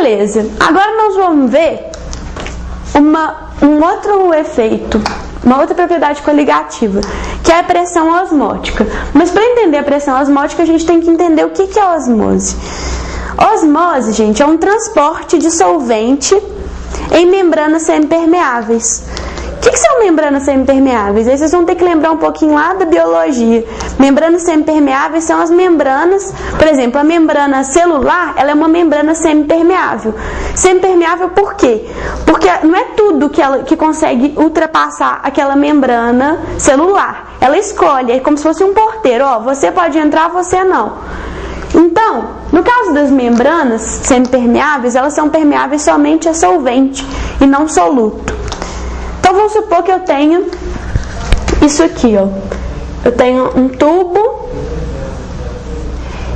Beleza, agora nós vamos ver um outro efeito, uma outra propriedade coligativa, que é a pressão osmótica. Mas para entender a pressão osmótica, a gente tem que entender o que é osmose. Osmose, gente, é um transporte de solvente em membranas semipermeáveis. O que são membranas semipermeáveis? Aí vocês vão ter que lembrar um pouquinho lá da biologia. Membranas semipermeáveis são as membranas, por exemplo, a membrana celular, ela é uma membrana semipermeável. Semipermeável por quê? Porque não é tudo que consegue ultrapassar aquela membrana celular. Ela escolhe, é como se fosse um porteiro, ó, você pode entrar, você não. Então, no caso das membranas semipermeáveis, elas são permeáveis somente a solvente e não soluto. Então vamos supor que eu tenha isso aqui, ó. Eu tenho um tubo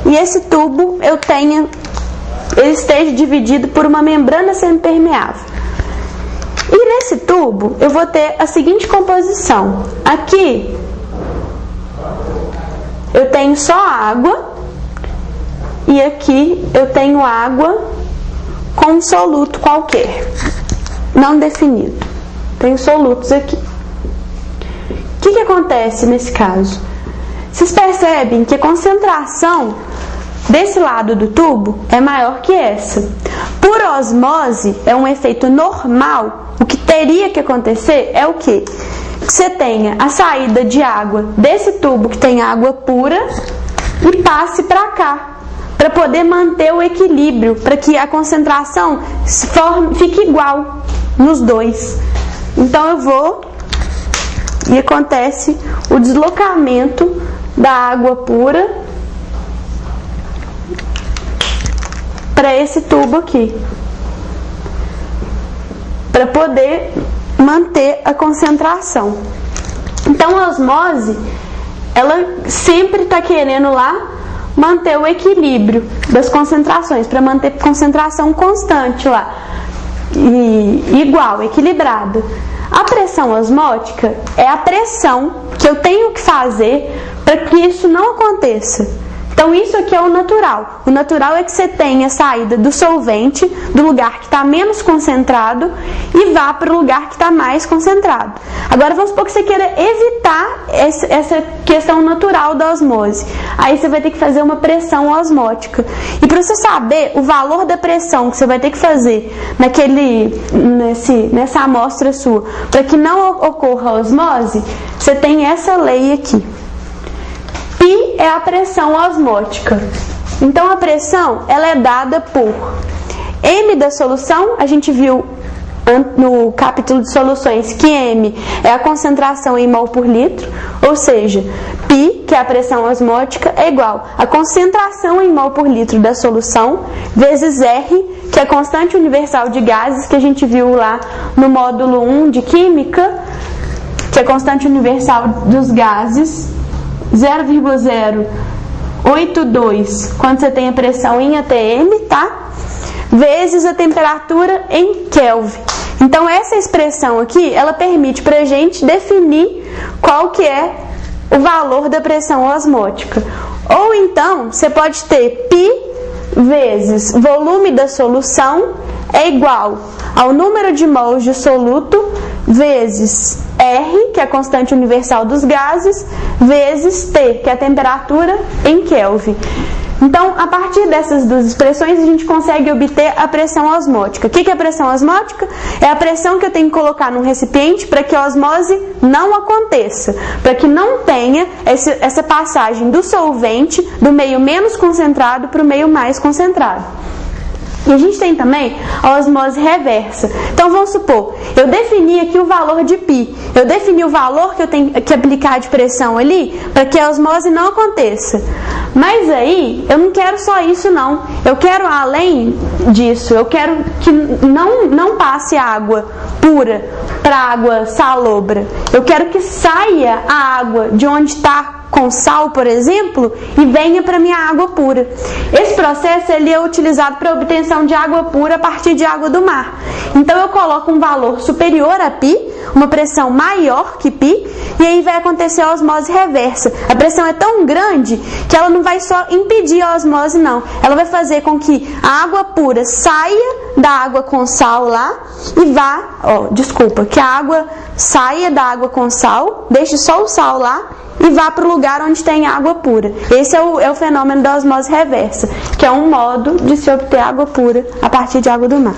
e esse tubo ele esteja dividido por uma membrana semipermeável. E nesse tubo eu vou ter a seguinte composição. Aqui eu tenho só água e aqui eu tenho água com um soluto qualquer, não definido. Tem solutos aqui. O que acontece nesse caso? Vocês percebem que a concentração desse lado do tubo é maior que essa. Por osmose, é um efeito normal. O que teria que acontecer é o quê? Que você tenha a saída de água desse tubo que tem água pura e passe para cá, para poder manter o equilíbrio, para que a concentração fique igual nos dois. Então eu vou e acontece o deslocamento da água pura para esse tubo aqui, para poder manter a concentração. Então a osmose, ela sempre está querendo lá manter o equilíbrio das concentrações, para manter concentração constante lá. E igual, equilibrada. A pressão osmótica é a pressão que eu tenho que fazer para que isso não aconteça. Então isso aqui é o natural. O natural é que você tenha a saída do solvente do lugar que está menos concentrado e vá para o lugar que está mais concentrado. Agora vamos supor que você queira evitar essa questão natural da osmose. Aí você vai ter que fazer uma pressão osmótica. E para você saber o valor da pressão que você vai ter que fazer nessa amostra sua, para que não ocorra a osmose, você tem essa lei aqui. Π é a pressão osmótica. Então a pressão ela é dada por M da solução, a gente viu no capítulo de soluções que M é a concentração em mol por litro, ou seja, π, que é a pressão osmótica, é igual a concentração em mol por litro da solução, vezes R, que é a constante universal de gases, que a gente viu lá no módulo 1 de Química, que é a constante universal dos gases, 0,082 quando você tem a pressão em atm, tá? Vezes a temperatura em Kelvin. Então essa expressão aqui, ela permite pra gente definir qual que é o valor da pressão osmótica. Ou então, você pode ter π vezes volume da solução é igual ao número de mols de soluto vezes R, que é a constante universal dos gases, vezes T, que é a temperatura em Kelvin. Então, a partir dessas duas expressões, a gente consegue obter a pressão osmótica. O que é a pressão osmótica? É a pressão que eu tenho que colocar num recipiente para que a osmose não aconteça, para que não tenha essa passagem do solvente do meio menos concentrado para o meio mais concentrado. E a gente tem também a osmose reversa. Então vamos supor, eu defini aqui o valor de π, eu defini o valor que eu tenho que aplicar de pressão ali para que a osmose não aconteça. Mas aí eu não quero só isso não, eu quero além disso, eu quero que não passe água pura para água salobra, eu quero que saia a água de onde está com sal, por exemplo, e venha para minha água pura. Esse processo ele é utilizado para a obtenção de água pura a partir de água do mar. Então eu coloco um valor superior a π, uma pressão maior que π, e aí vai acontecer a osmose reversa. A pressão é tão grande que ela não vai só impedir a osmose, não. Ela vai fazer com que a água pura saia da água com sal lá e vá, que a água saia da água com sal, deixe só o sal lá e vá para o lugar onde tem água pura. Esse é o fenômeno da osmose reversa, que é um modo de se obter água pura a partir de água do mar.